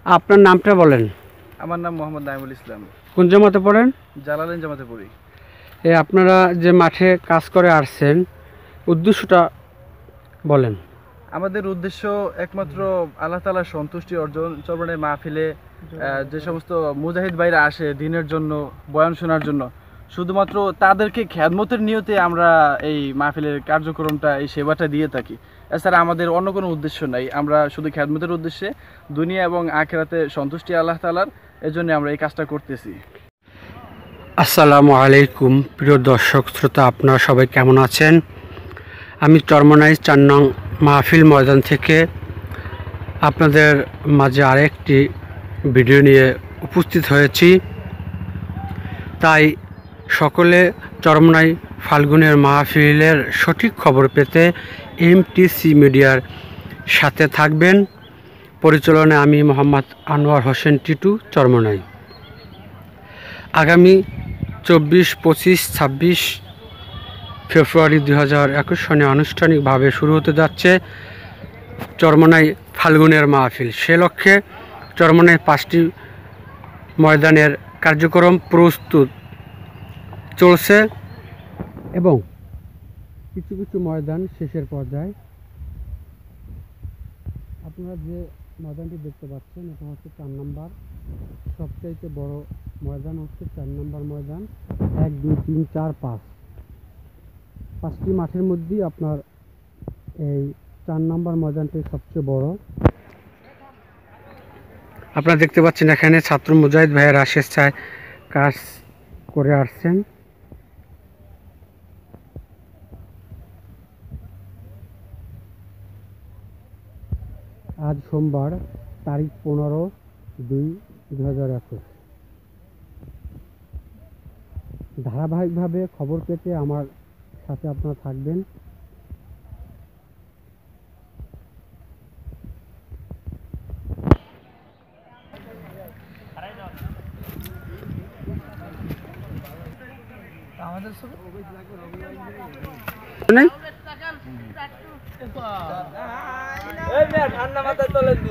আপনার নামটা বলেন। আমার নাম মোহাম্মদ নাইমুল ইসলাম। কোন জামাতে পড়েন? জালালাইন জামাতে পড়ি। আপনারা যে মাঠে কাজ করে আসছেন, উদ্দেশ্যটা বলেন। আমাদের উদ্দেশ্য একমাত্র আল্লাহ তাআলার সন্তুষ্টি অর্জন। চরমনাই মাহফিলে যে সমস্ত মুজাহিদ ভাইরা আসে দিনের জন্য, বয়ান শোনার জন্য, শুধুমাত্র তাদেরকে খেদমতের নিয়তে আমরা এই মাহফিলের কার্যক্রমটা, এই সেবাটা দিয়ে থাকি। এছাড়া আমাদের অন্য কোনো উদ্দেশ্য নাই। আমরা শুধু খেদমতের উদ্দেশ্যে, দুনিয়া এবং আখিরাতে সন্তুষ্টি আল্লাহ তাআলার, এজন্য আমরা এই কাজটা করতেছি। আসসালামু আলাইকুম প্রিয় দর্শক শ্রোতা, আপনারা সবাই কেমন আছেন? আমি চরমনাই 4 নং মাহফিল ময়দান থেকে আপনাদের মাঝে আরেকটি ভিডিও নিয়ে উপস্থিত হয়েছি। তাই সকলে চরমনাই ফাল্গুনের মাহফিলের সঠিক খবর পেতে এমটিসি মিডিয়ার সাথে থাকবেন। পরিচালনায় আমি মোহাম্মদ আনোয়ার হোসেন টিটু, চরমনাই। আগামী 24, 25, 26 ফেব্রুয়ারি 2021 সনে আনুষ্ঠানিকভাবে শুরু হতে যাচ্ছে চরমনাই ফাল্গুনের মাহফিল। সে লক্ষ্যে চরমনাই 5টি ময়দানের কার্যক্রম প্রস্তুত চলছে এবং কিছু কিছু ময়দান শেষের পর্যায়ে। আপনারা যে ময়দানটি দেখতে পাচ্ছেন, এটা হচ্ছে 4 নম্বর, সবচাইতে বড় ময়দান হচ্ছে 4 নম্বর ময়দান। 1, 2, 3, 4, 5 5টি মাঠের মধ্যেই আপনার এই 4 নম্বর ময়দানটি সবচেয়ে বড়। আপনারা দেখতে পাচ্ছেন এখানে ছাত্র মুজাহিদ ভাইয়েরা স্বেচ্ছায় কাজ করে আসছেন। আজ সোমবার, তারিখ 15/2/2021। ধারাবাহিকভাবে খবর পেতে আমার সাথে আপনারা থাকবেন। ঠান্ডা মাথায় তোলেন দি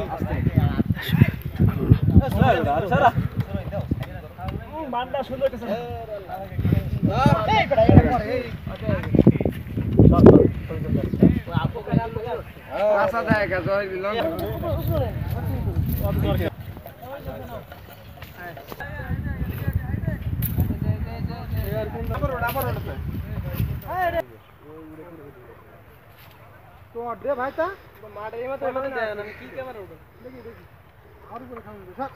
মান্ডা সুন্দর কাছে এই বড় এটা করে এই আপু কাজ করে আশা দেয় কাজ হয় বিলন তো দে ভাইটা মাঠে মত মানে দেয় না কি ক্যামেরা ওটা দেখি দেখি আর উপরে খাম দে সব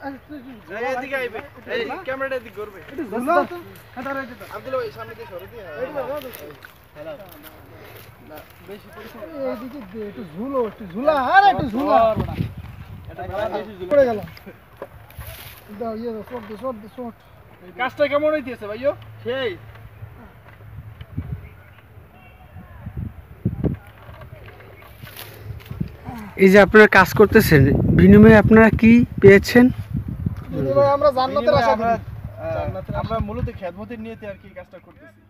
এদিকে আইবে এই ক্যামেরাটা দিক করবে এটা ঝুলা তো এটা রয়ে যেত আব্দুল ভাই সামনে দিয়ে সরে দিয়ে এই হ্যালো না বেশি পরিশ্রম এইদিকে দে একটু ঝুলো একটু ঝুলা আরে একটু ঝুলা এটা বেশি ঝুলা পড়ে গেল দাও ইয়ে শর্ট কাজটা কেমন হইতেছে ভাইও? সেই এই যে আপনারা কাজ করতেছেন, বিনিময়ে আপনারা কি পেয়েছেন? বিনিময়ে আমরা জান্নাতের আশা করি। আমরা মূলত খেদমতের নিয়তে আর কি কাজটা করতেছি।